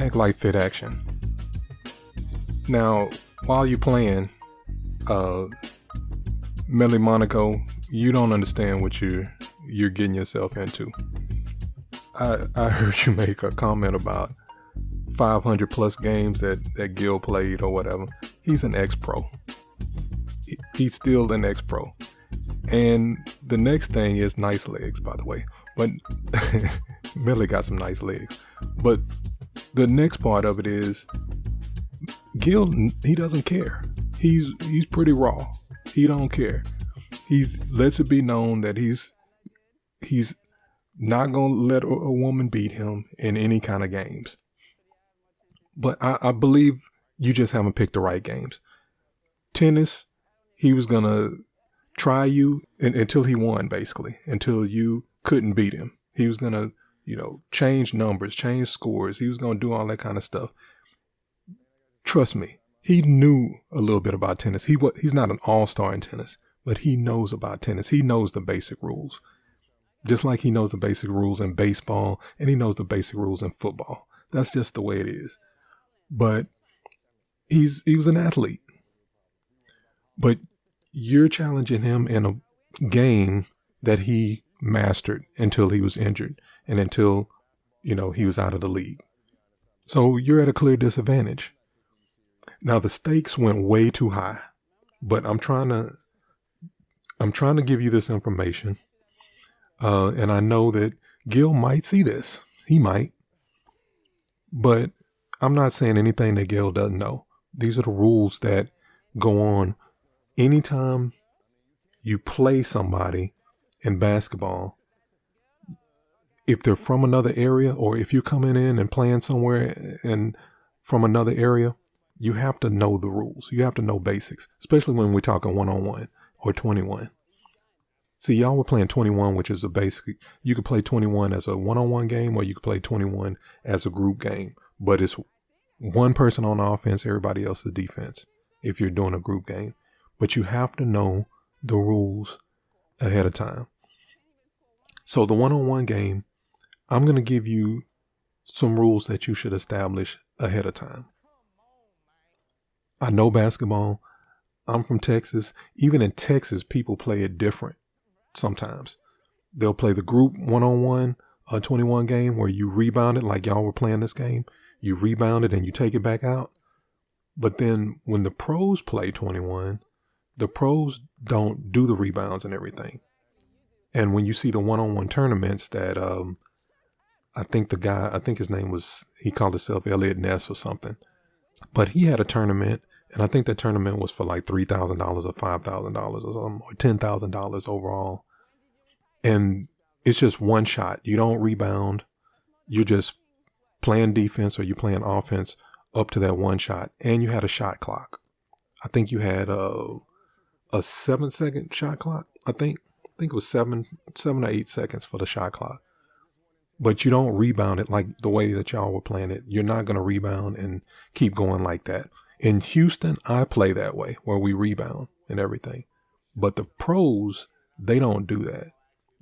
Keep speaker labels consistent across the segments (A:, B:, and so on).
A: Act like fit action. Now, while you're playing, Melli Monaco, you don't understand what you're getting yourself into. I heard you make a comment about 500 plus games that Gil played or whatever. He's an ex-pro. He's still an ex-pro. And the next thing is nice legs, by the way. But Melli got some nice legs. But the next part of it is Gil, he doesn't care. He's pretty raw. He don't care. He's lets it be known that he's not gonna let a woman beat him in any kind of games. But I believe you just haven't picked the right games. Tennis, he was gonna try you until he won, basically, until you couldn't beat him. He was gonna, change numbers, change scores. He was gonna do all that kind of stuff. Trust me, he knew a little bit about tennis. He's not an all-star in tennis, but he knows about tennis. He knows the basic rules. Just like he knows the basic rules in baseball and he knows the basic rules in football. That's just the way it is. But he was an athlete. But you're challenging him in a game that he mastered until he was injured and until, he was out of the league. So you're at a clear disadvantage. Now the stakes went way too high, but I'm trying to give you this information. And I know that Gil might see this. He might. But I'm not saying anything that Gil doesn't know. These are the rules that go on anytime you play somebody in basketball. If they're from another area, or if you're coming in and playing somewhere and from another area, you have to know the rules. You have to know basics, especially when we're talking 1-on-1 or 21. See, y'all were playing 21, which is you could play 21 as a 1-on-1 game, or you could play 21 as a group game. But it's one person on offense, everybody else is defense if you're doing a group game. But you have to know the rules ahead of time. So the 1-on-1 game, I'm going to give you some rules that you should establish ahead of time. I know basketball. I'm from Texas. Even in Texas, people play it different. Sometimes they'll play the group 1-on-1 21 game where you rebound it, like y'all were playing this game. You rebound it and you take it back out. But then when the pros play 21, the pros don't do the rebounds and everything. And when you see the 1-on-1 tournaments that I think his name was, he called himself Elliot Ness or something. But he had a tournament, and I think that tournament was for like $3,000 or $5,000 or something, or $10,000 overall. And it's just one shot. You don't rebound. You're just playing defense or you're playing offense up to that one shot. And you had a shot clock. I think you had a 7-second shot clock. I think it was 7 or 8 seconds for the shot clock. But you don't rebound it like the way that y'all were playing it. You're not going to rebound and keep going like that. In Houston, I play that way, where we rebound and everything. But the pros, they don't do that.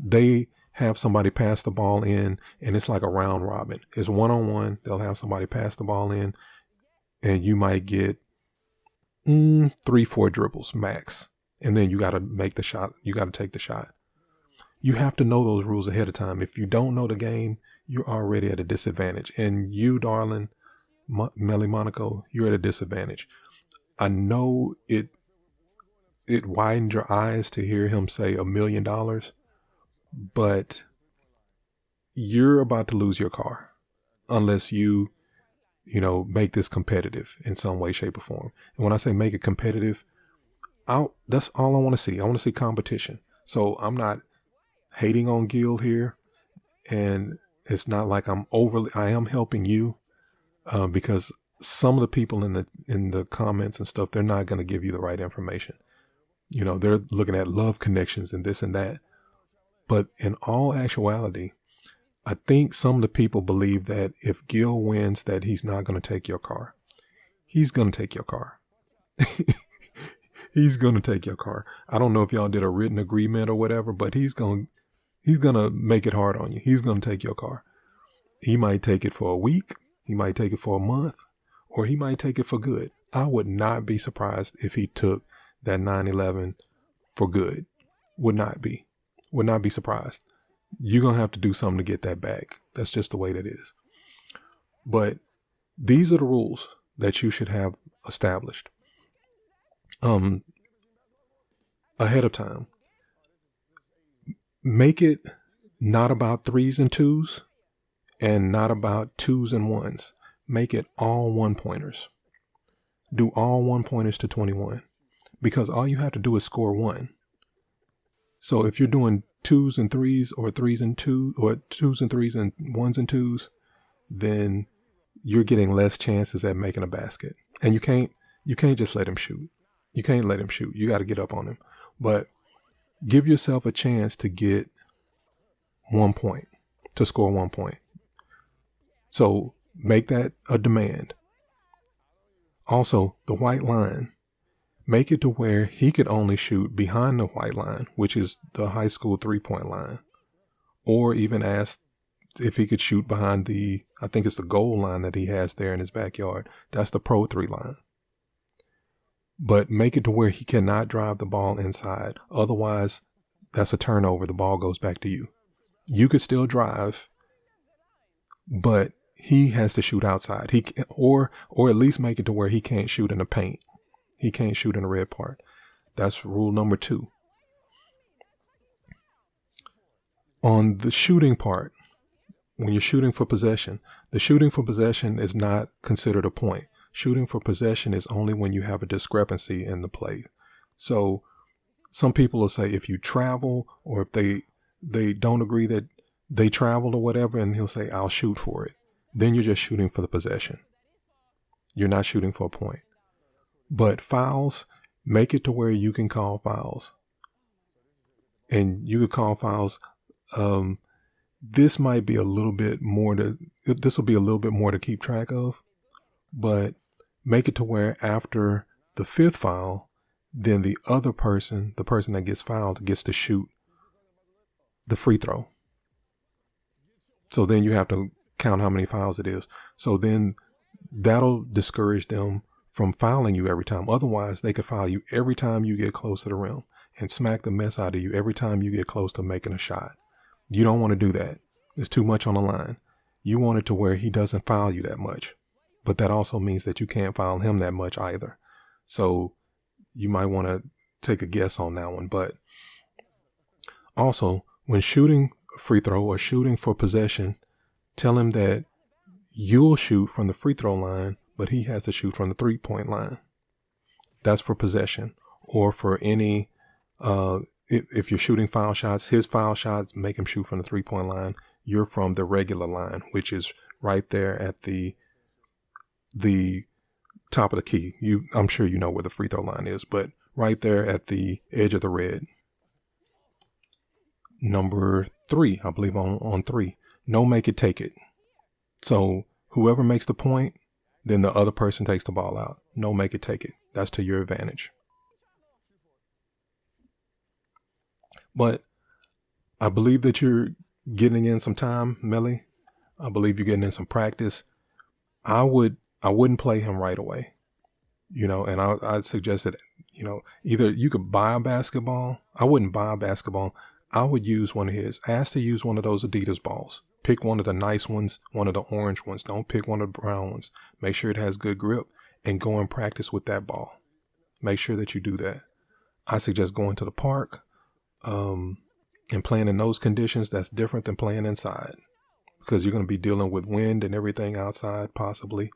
A: They have somebody pass the ball in, and it's like a round robin. It's 1-on-1. They'll have somebody pass the ball in, and you might get 3-4 dribbles max. And then you got to make the shot. You got to take the shot. You have to know those rules ahead of time. If you don't know the game, you're already at a disadvantage. And you, darling, Melli Monaco, you're at a disadvantage. I know it widened your eyes to hear him say $1 million, but you're about to lose your car unless you make this competitive in some way, shape, or form. And when I say make it competitive, that's all I want to see. I want to see competition. So I'm not hating on Gil here, and it's not like I am helping you, because some of the people in the comments and stuff, they're not going to give you the right information. They're looking at love connections and this and that. But in all actuality, I think some of the people believe that if Gil wins, that he's not going to take your car. He's going to take your car. He's going to take your car. I don't know if y'all did a written agreement or whatever, but he's going to make it hard on you. He's going to take your car. He might take it for a week. He might take it for a month, or he might take it for good. I would not be surprised if he took that 9/11 for good. Would not be surprised. You're going to have to do something to get that back. That's just the way that is. But these are the rules that you should have established ahead of time. Make it not about 3s and 2s and not about 2s and 1s. Make it all 1-pointers. Do all 1-pointers to 21, because all you have to do is score 1. So if you're doing 2s and 3s, or 3s and 2, or 2s and 3s and 1s and 2s, then you're getting less chances at making a basket. And you can't just let him shoot. You can't let him shoot. You got to get up on him. But give yourself a chance to get 1 point, to score 1 point. So make that a demand. Also, the white line, make it to where he could only shoot behind the white line, which is the high school 3-point line. Or even ask if he could shoot behind I think it's the goal line that he has there in his backyard. That's the pro 3 line. But make it to where he cannot drive the ball inside. Otherwise, that's a turnover. The ball goes back to you. You could still drive, but he has to shoot outside. Or at least make it to where he can't shoot in the paint. He can't shoot in the red part. That's rule number 2. On the shooting part, when you're shooting for possession, the shooting for possession is not considered a point. Shooting for possession is only when you have a discrepancy in the play. So some people will say if you travel, or if they don't agree that they traveled or whatever, and he'll say, I'll shoot for it. Then you're just shooting for the possession. You're not shooting for a point. But fouls, make it to where you can call fouls. And you could call fouls. This might be a little bit more this will be a little bit more to keep track of, but make it to where after the 5th foul, then the other person, the person that gets fouled, gets to shoot the free throw. So then you have to count how many fouls it is. So then that'll discourage them from fouling you every time. Otherwise, they could foul you every time you get close to the rim and smack the mess out of you every time you get close to making a shot. You don't want to do that. There's too much on the line. You want it to where he doesn't foul you that much. But that also means that you can't foul him that much either. So you might want to take a guess on that one. But also, when shooting a free throw or shooting for possession, tell him that you'll shoot from the free throw line, but he has to shoot from the 3-point line. That's for possession. Or for any, if you're shooting foul shots, his foul shots, make him shoot from the 3-point line. You're from the regular line, which is right there at the top of the key. I'm sure you know where the free throw line is, but right there at the edge of the red. Number 3, I believe on 3, no make it, take it. So whoever makes the point, then the other person takes the ball out. No make it, take it. That's to your advantage. But I believe that you're getting in some time, Melli. I believe you're getting in some practice. I wouldn't play him right away, and I'd suggest that, either you could buy a basketball. I wouldn't buy a basketball. I would use one of his. Ask to use one of those Adidas balls. Pick one of the nice ones, one of the orange ones. Don't pick one of the brown ones. Make sure it has good grip and go and practice with that ball. Make sure that you do that. I suggest going to the park and playing in those conditions. That's different than playing inside, because you're going to be dealing with wind and everything outside possibly,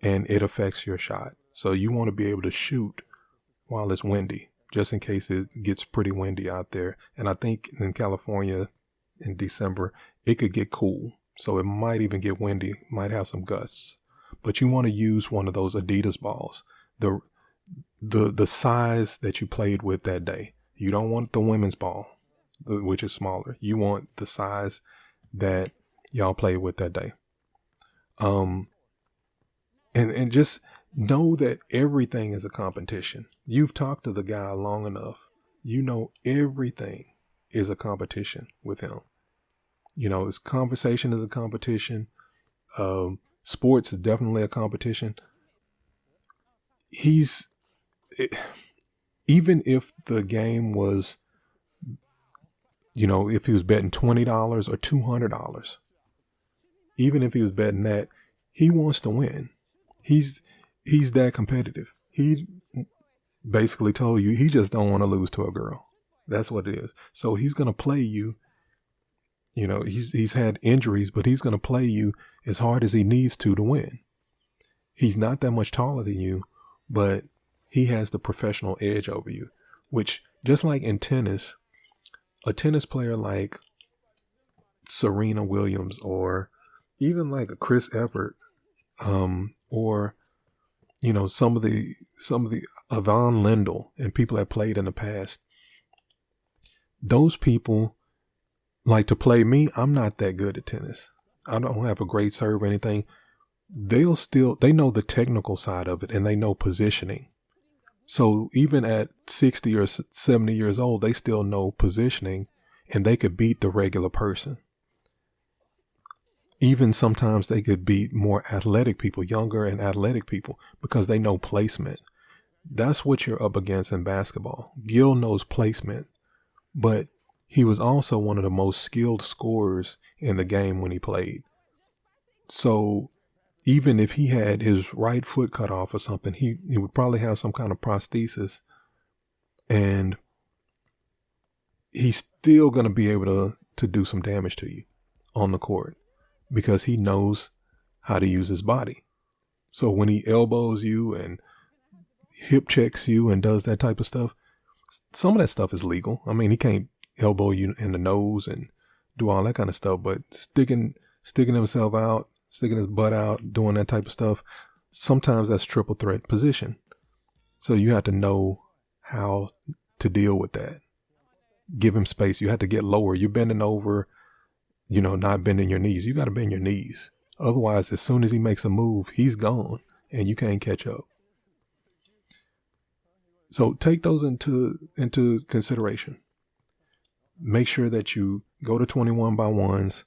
A: and it affects your shot. So you want to be able to shoot while it's windy, just in case it gets pretty windy out there. And I think in California in December, it could get cool. So it might even get windy, might have some gusts. But you want to use one of those Adidas balls, the size that you played with that day. You don't want the women's ball, which is smaller. You want the size that y'all played with that day. And just know that everything is a competition. You've talked to the guy long enough. You know everything is a competition with him. His conversation is a competition. sports is definitely a competition. Even if the game was, if he was betting $20 or $200, even if he was betting that, he wants to win. He's that competitive. He basically told you he just don't want to lose to a girl. That's what it is. So he's going to play you. He's had injuries, but he's going to play you as hard as he needs to win. He's not that much taller than you, but he has the professional edge over you, which, just like in tennis, a tennis player like Serena Williams, or even like a Chris Evert, or some of the Yvonne Lendl and people that played in the past, those people like to play me. I'm not that good at tennis. I don't have a great serve or anything. They know the technical side of it, and they know positioning. So even at 60 or 70 years old, they still know positioning, and they could beat the regular person. Even sometimes they could beat more athletic people, younger and athletic people, because they know placement. That's what you're up against in basketball. Gil knows placement, but he was also one of the most skilled scorers in the game when he played. So even if he had his right foot cut off or something, he would probably have some kind of prosthesis, and he's still going to be able to do some damage to you on the court because he knows how to use his body. So when he elbows you and hip checks you and does that type of stuff, some of that stuff is legal. I mean, he can't elbow you in the nose and do all that kind of stuff, but sticking himself out, sticking his butt out, doing that type of stuff, sometimes that's triple threat position. So you have to know how to deal with that. Give him space. You have to get lower. You're bending over, not bending your knees. You got to bend your knees. Otherwise, as soon as he makes a move, he's gone and you can't catch up. So take those into consideration. Make sure that you go to 21 by ones.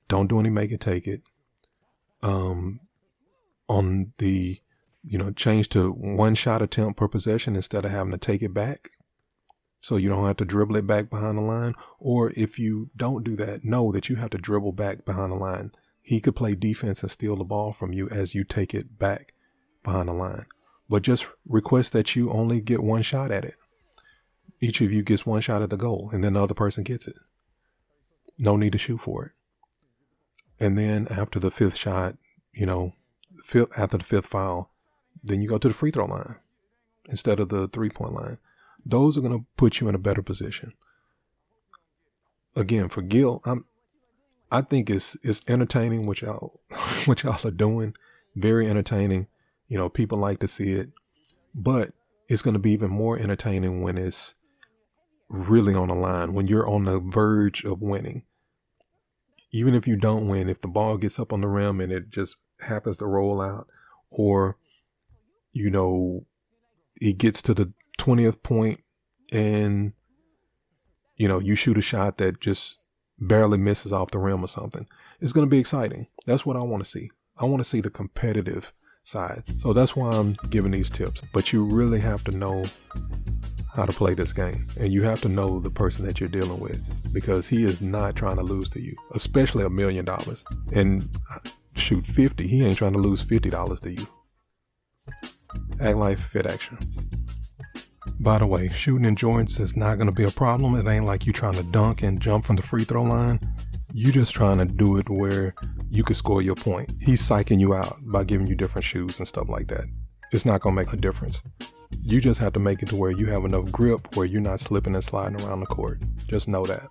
A: Don't do any make it take it. On the, change to one shot attempt per possession instead of having to take it back. So you don't have to dribble it back behind the line. Or if you don't do that, know that you have to dribble back behind the line. He could play defense and steal the ball from you as you take it back behind the line. But just request that you only get one shot at it. Each of you gets one shot at the goal, and then the other person gets it. No need to shoot for it. And then after the fifth shot, after the fifth foul, then you go to the free throw line instead of the 3-point line. Those are going to put you in a better position. Again, for Gil, I think it's entertaining what y'all are doing. Very entertaining. People like to see it, but it's going to be even more entertaining when it's really on the line, when you're on the verge of winning. Even if you don't win, if the ball gets up on the rim and it just happens to roll out, or, it gets to the 20th point and, you shoot a shot that just barely misses off the rim or something. It's going to be exciting. That's what I want to see. I want to see the competitive side. So that's why I'm giving these tips. But you really have to know how to play this game, and you have to know the person that you're dealing with, because he is not trying to lose to you, especially $1 million. And shoot 50, he ain't trying to lose $50 to you. Act Life Fit Action. By the way, shooting in joints is not going to be a problem. It ain't like you trying to dunk and jump from the free throw line. You just trying to do it where you could score your point. He's psyching you out by giving you different shoes and stuff like that. It's not going to make a difference. You just have to make it to where you have enough grip where you're not slipping and sliding around the court. Just know that.